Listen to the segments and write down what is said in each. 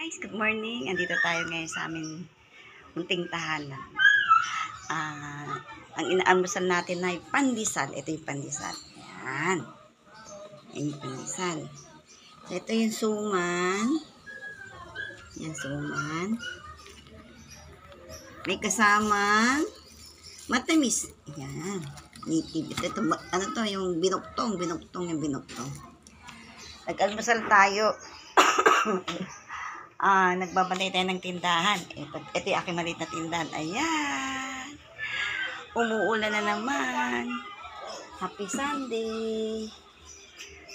Guys, good morning. Andito tayo ngayon sa aming munting tahanan. Ang inaalmusal natin ay pandesal. Ito yung pandesal. Ayan. Ayan yung pandesal. So, ito yung suman. Ayan, suman. May kasamang matamis. Ayan. Native. Ito, ano to, yung binuktong. Yung binuktong. Nag-almusal tayo. Nagbabantay tayo ng tindahan. Ito yung aking maliit na tindahan. Ayan. Umuulan na naman. Happy Sunday.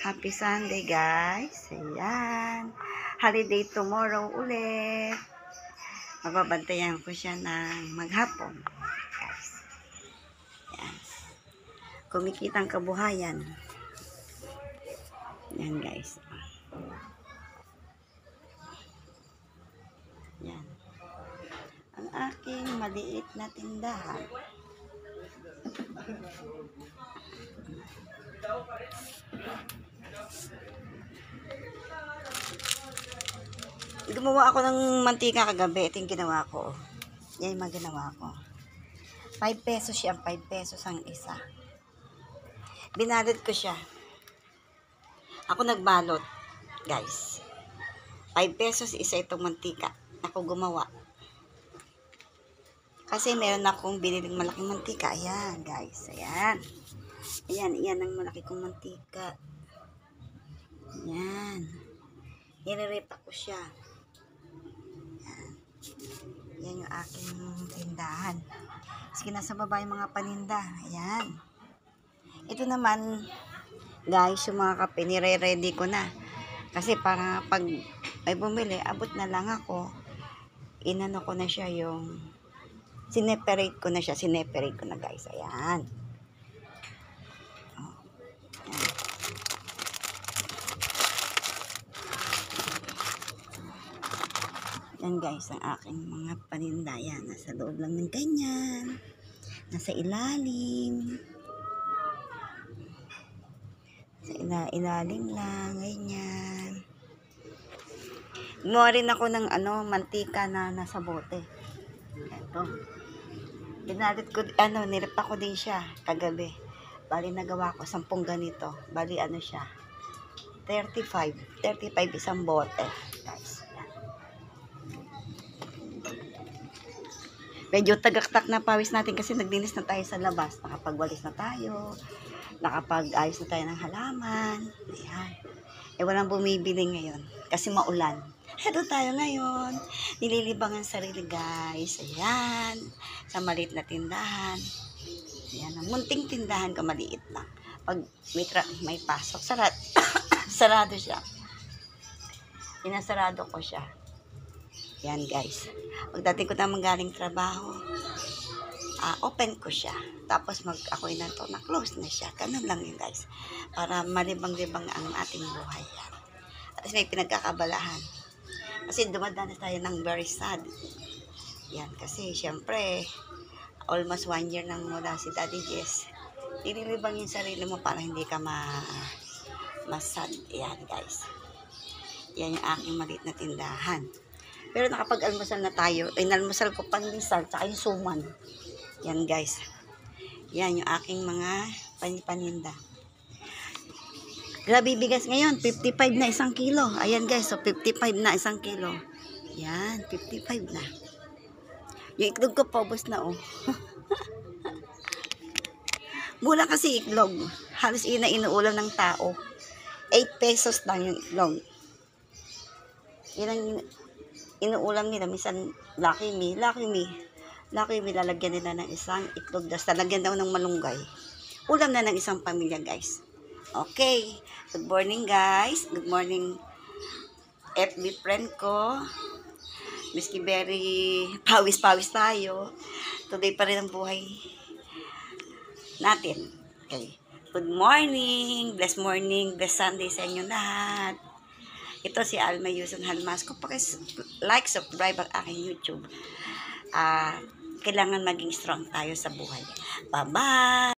Happy Sunday, guys. Ayan. Holiday tomorrow ulit. Magbabantayan ko siya ng maghapon. Guys. Ayan. Kumikitang kabuhayan. Ayan, guys. Yan. Ang aking maliit na tindahan. Gumawa ako ng mantika kagabi. Ito yung ginawa ko. Yan yung mga ginawa ko. 5 pesos siya. 5 pesos ang isa. Binalot ko siya. Ako nagbalot. Guys. 5 pesos isa itong mantika. Ako gumawa. Kasi meron akong biniling malaking mantika. Ayan, guys. Ayan. Ayan ang malaki kong mantika. Ayan. Nire-repa ko siya. Ayan. Ayan yung aking tindahan. Kasi nasa baba yung mga paninda. Ayan. Ito naman, guys, yung mga kape, nire-ready ko na. Kasi para pag may bumili, abot na lang ako. Inano ko na siya yung sineperate ko na guys. Ayan. Oh, ayan. Yan guys, ang aking mga paninda. Yan, nasa loob lang ng ganyan. Nasa ilalim. Ilalim lang, ganyan. Gumawa rin ako ng mantika na nasa bote. Ito. Binalit ko, nirip ko din siya kagabi. Bali nagawa ko 10 ganito. Bali siya. 35 isang bote. Guys. Yan. Medyo tagaktak na pawis natin kasi naglinis na tayo sa labas. Nakapagwalis na tayo. Nakapag-ayos na tayo ng halaman. Ayan. Walang bumibili ngayon kasi maulan. Heto tayo ngayon. Nililibangan sarili, guys. Ayan. Sa maliit na tindahan. Ayan. Munting tindahan ka, maliit lang. Pag may pasok, sarado siya. Inasarado ko siya. Ayan, guys. Pagdating ko na galing trabaho, open ko siya. Tapos ako'y nanto na close na siya. Ganun lang yun, guys. Para malibang-libang ang ating buhay. Yan. At may pinagkakabalahan. Kasi dumadanas tayo ng very sad. Yan, kasi syempre, almost 1 year nang mula si Daddy Jess. Nililibang yung sarili mo para hindi ka mas-sad. Yan, guys. Yan yung aking maliit na tindahan. Pero nakapag-almusal na tayo. Inalmusal ko pandesal, tsaka yung suman. Yan, guys. Yan yung aking mga paninda. Grabe bigas ngayon, 55 na 1 kilo. Ayan guys, so 55 na 1 kilo. Yan, 55 na. Yung itlog ko paubos na oh. Mula kasi itlog. Halos inuulam ng tao. 8 pesos lang yung itlog. Yan ang inuulam nila. Minsan, Lucky Me, lalagyan nila ng isang itlog. Tapos lalagyan daw ng malunggay. Ulam na ng isang pamilya, guys. Okay. Good morning, guys. Good morning, FB friend ko. Miski very pawis-pawis tayo. Today pa rin ang buhay natin. Okay. Good morning. Blessed Sunday sa inyo lahat. Ito si Alma Yuson Halmasco. Like, subscribe ang aking YouTube. Kailangan maging strong tayo sa buhay. Bye-bye!